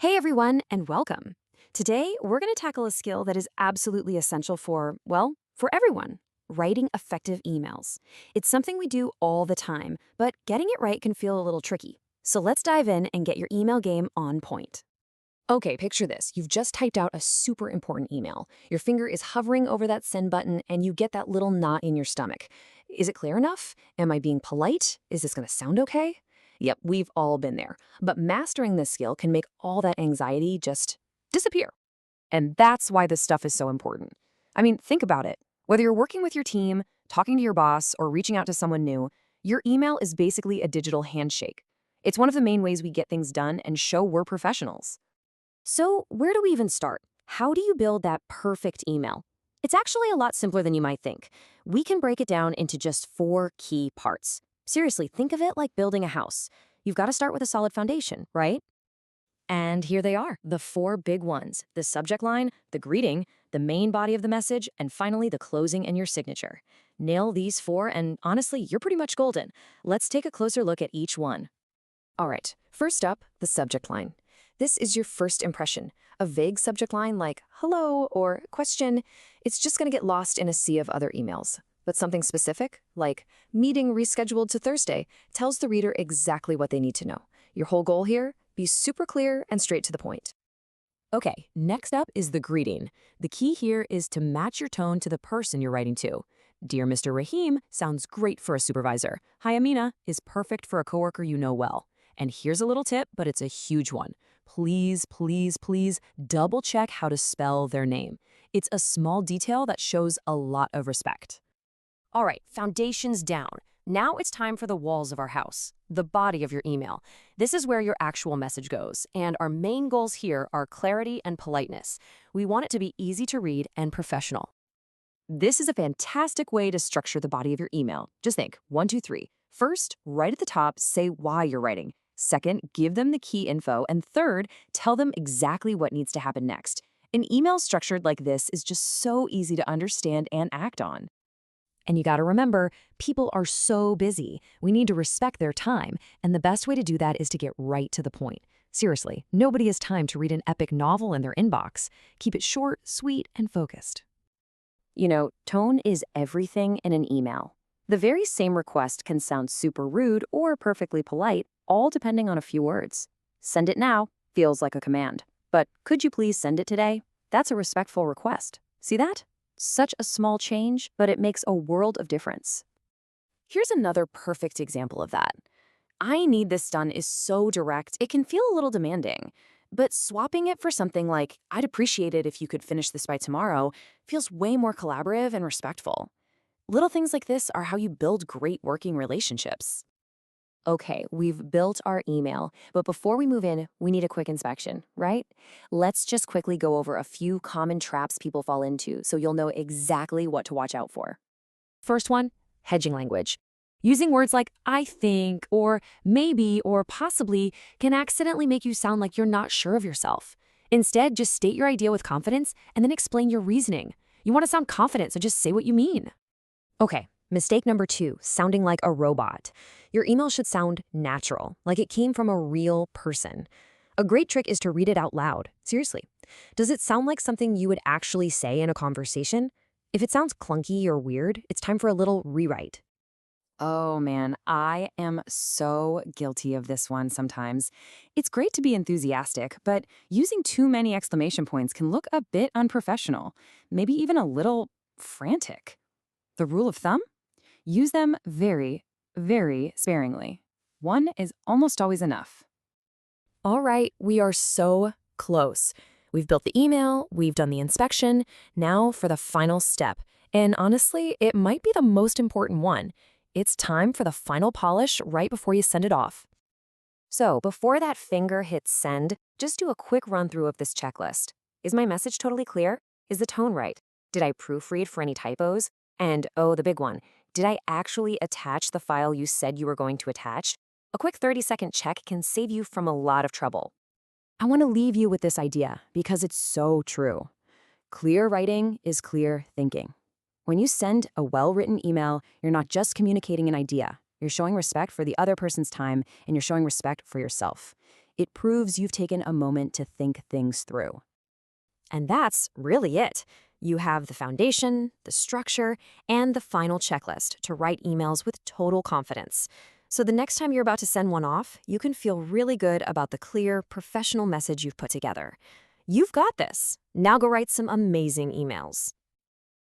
Hey everyone, and welcome. Today, we're going to tackle a skill that is absolutely essential for, well, for everyone writing effective emails. It's something we do all the time, but getting it right can feel a little tricky. So let's dive in and get your email game on point. Okay, picture this. You've just typed out a super important email. Your finger is hovering over that send button, and you get that little knot in your stomach. Is it clear enough? Am I being polite? Is this going to sound okay? Yep, we've all been there. But mastering this skill can make all that anxiety just disappear. And that's why this stuff is so important. I mean, think about it. Whether you're working with your team, talking to your boss, or reaching out to someone new, your email is basically a digital handshake. It's one of the main ways we get things done and show we're professionals. So, where do we even start? How do you build that perfect email? It's actually a lot simpler than you might think. We can break it down into just four key parts. Seriously, think of it like building a house. You've got to start with a solid foundation, right? And here they are, the four big ones: the subject line, the greeting, the main body of the message, and finally the closing and your signature. Nail these four, and honestly, you're pretty much golden. Let's take a closer look at each one. All right, first up, the subject line. This is your first impression. A vague subject line like hello or question, it's just going to get lost in a sea of other emails. But something specific, like meeting rescheduled to Thursday, tells the reader exactly what they need to know. Your whole goal here? Be super clear and straight to the point. Okay, next up is the greeting. The key here is to match your tone to the person you're writing to. Dear Mr. Rahim sounds great for a supervisor. Hi Amina is perfect for a coworker you know well. And here's a little tip, but it's a huge one. Please, please, please double check how to spell their name. It's a small detail that shows a lot of respect. All right, foundation's down. Now it's time for the walls of our house, the body of your email. This is where your actual message goes, and our main goals here are clarity and politeness. We want it to be easy to read and professional. This is a fantastic way to structure the body of your email. Just think, 1, 2, 3. First, right at the top, say why you're writing. Second, give them the key info. And third, tell them exactly what needs to happen next. An email structured like this is just so easy to understand and act on. And you gotta remember, people are so busy. We need to respect their time, and the best way to do that is to get right to the point. Seriously, nobody has time to read an epic novel in their inbox. Keep it short, sweet, and focused. You know, tone is everything in an email. The very same request can sound super rude or perfectly polite, all depending on a few words. Send it now feels like a command. But could you please send it today? That's a respectful request. See that? Such a small change, but it makes a world of difference. Here's another perfect example of that. I need this done is so direct, it can feel a little demanding. But swapping it for something like, I'd appreciate it if you could finish this by tomorrow, feels way more collaborative and respectful. Little things like this are how you build great working relationships. Okay, we've built our email, but before we move in, we need a quick inspection, right? Let's just quickly go over a few common traps people fall into so you'll know exactly what to watch out for. First one, hedging language. Using words like I think, or maybe, or possibly can accidentally make you sound like you're not sure of yourself. Instead, just state your idea with confidence and then explain your reasoning. You want to sound confident, so just say what you mean. Okay, mistake number 2, sounding like a robot. Your email should sound natural, like it came from a real person. A great trick is to read it out loud. Seriously. Does it sound like something you would actually say in a conversation? If it sounds clunky or weird, it's time for a little rewrite. Oh man, I am so guilty of this one sometimes. It's great to be enthusiastic, but using too many exclamation points can look a bit unprofessional, maybe even a little frantic. The rule of thumb? Use them very, very sparingly. One is almost always enough. All right, we are so close. We've built the email, we've done the inspection, now for the final step. And honestly, it might be the most important one. It's time for the final polish right before you send it off. So, before that finger hits send, just do a quick run through of this checklist. Is my message totally clear? Is the tone right? Did I proofread for any typos? And, oh, the big one, did I actually attach the file you said you were going to attach? A quick 30-second check can save you from a lot of trouble. I want to leave you with this idea because it's so true. Clear writing is clear thinking. When you send a well-written email, you're not just communicating an idea. You're showing respect for the other person's time, and you're showing respect for yourself. It proves you've taken a moment to think things through. And that's really it. You have the foundation, the structure, and the final checklist to write emails with total confidence. So the next time you're about to send one off, you can feel really good about the clear, professional message you've put together. You've got this. Now go write some amazing emails.